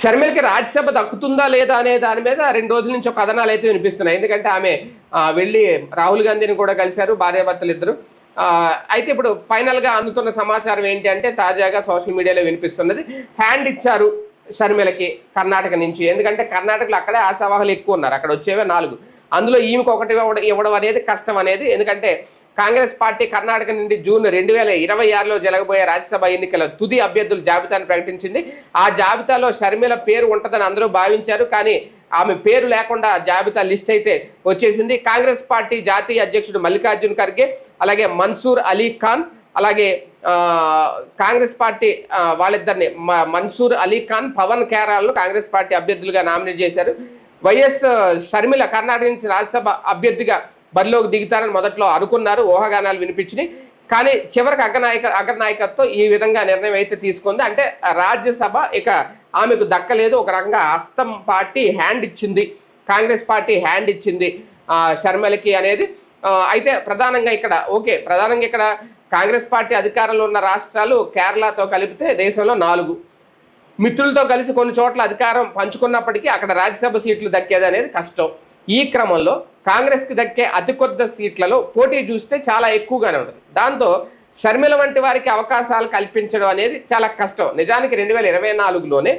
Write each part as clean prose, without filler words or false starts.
షర్మిలకి రాజ్యసభ దక్కుతుందా లేదా అనే దాని మీద 2 రోజుల నుంచి ఒక కథనాలు అయితే వినిపిస్తున్నాయి. ఎందుకంటే ఆమె వెళ్ళి రాహుల్ గాంధీని కూడా కలిశారు, భార్యాభర్తలు ఇద్దరు. అయితే ఇప్పుడు ఫైనల్గా అందుతున్న సమాచారం ఏంటి అంటే తాజాగా సోషల్ మీడియాలో వినిపిస్తున్నది, హ్యాండ్ ఇచ్చారు షర్మిలకి కర్ణాటక నుంచి. ఎందుకంటే కర్ణాటకలో అక్కడే ఆశావాహులు ఎక్కువ ఉన్నారు, అక్కడ వచ్చేవే 4, అందులో ఈమెకు ఒకటి ఇవ్వడం అనేది కష్టం అనేది. ఎందుకంటే కాంగ్రెస్ పార్టీ కర్ణాటక నుండి జూన్ 2026లో జరగబోయే రాజ్యసభ ఎన్నికల తుది అభ్యర్థుల జాబితాను ప్రకటించింది. ఆ జాబితాలో షర్మిల పేరు ఉంటుందని అందరూ భావించారు, కానీ ఆమె పేరు లేకుండా జాబితా లిస్ట్ అయితే వచ్చేసింది. కాంగ్రెస్ పార్టీ జాతీయ అధ్యక్షుడు మల్లికార్జున్ ఖర్గే, అలాగే మన్సూర్ అలీ ఖాన్, అలాగే కాంగ్రెస్ పార్టీ వాళ్ళిద్దరిని మన్సూర్ అలీ ఖాన్, పవన్ ఖేరాలను కాంగ్రెస్ పార్టీ అభ్యర్థులుగా నామినేట్ చేశారు. వైఎస్ షర్మిల కర్ణాటక నుంచి రాజ్యసభ అభ్యర్థిగా బరిలోకి దిగుతారని మొదట్లో అనుకున్నారు, ఊహాగానాలు వినిపించినాయి. కానీ చివరికి అగ్రనాయకత్వం ఈ విధంగా నిర్ణయం అయితే తీసుకుంది. అంటే రాజ్యసభ ఇక ఆమెకు దక్కలేదు, ఒక రకంగా హస్తం పార్టీ హ్యాండ్ ఇచ్చింది, కాంగ్రెస్ పార్టీ హ్యాండ్ ఇచ్చింది షర్మిలకి అనేది. అయితే ప్రధానంగా ఇక్కడ కాంగ్రెస్ పార్టీ అధికారంలో ఉన్న రాష్ట్రాలు కేరళతో కలిపితే దేశంలో 4, మిత్రులతో కలిసి కొన్ని చోట్ల అధికారం పంచుకున్నప్పటికీ అక్కడ రాజ్యసభ సీట్లు దక్కేది అనేది కష్టం. ఈ క్రమంలో కాంగ్రెస్కి దక్కే అతి కొద్ది సీట్లలో పోటీ చూస్తే చాలా ఎక్కువగానే ఉంటుంది. దాంతో షర్మిల వంటి వారికి అవకాశాలు కల్పించడం అనేది చాలా కష్టం. నిజానికి 2024లోనే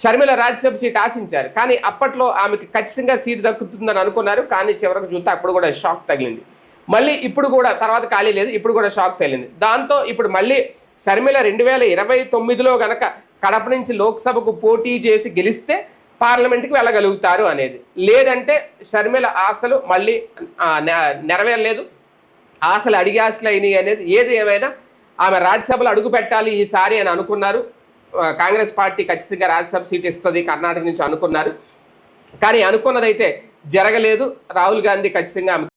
షర్మిల రాజ్యసభ సీట్ ఆశించారు, కానీ అప్పట్లో ఆమెకి ఖచ్చితంగా సీటు దక్కుతుందని అనుకున్నారు. కానీ చివరికి చూస్తే అప్పుడు కూడా షాక్ తగిలింది. మళ్ళీ ఇప్పుడు కూడా తర్వాత ఖాళీ లేదు, ఇప్పుడు కూడా షాక్ తగిలింది. దాంతో ఇప్పుడు మళ్ళీ షర్మిల 2029లో గనక కడప నుంచి లోక్సభకు పోటీ చేసి గెలిస్తే పార్లమెంట్కి వెళ్ళగలుగుతారు అనేది. లేదంటే షర్మిల ఆశలు మళ్ళీ నెరవేరలేదు, ఆశలు అడిగే ఆశలు అయినాయి అనేది. ఏది ఏమైనా ఆమె రాజ్యసభలో అడుగు పెట్టాలి ఈసారి అని అనుకున్నారు. కాంగ్రెస్ పార్టీ ఖచ్చితంగా రాజ్యసభ సీట్ ఇస్తుంది కర్ణాటక నుంచి అనుకున్నారు, కానీ అనుకున్నదైతే జరగలేదు. రాహుల్ గాంధీ ఖచ్చితంగా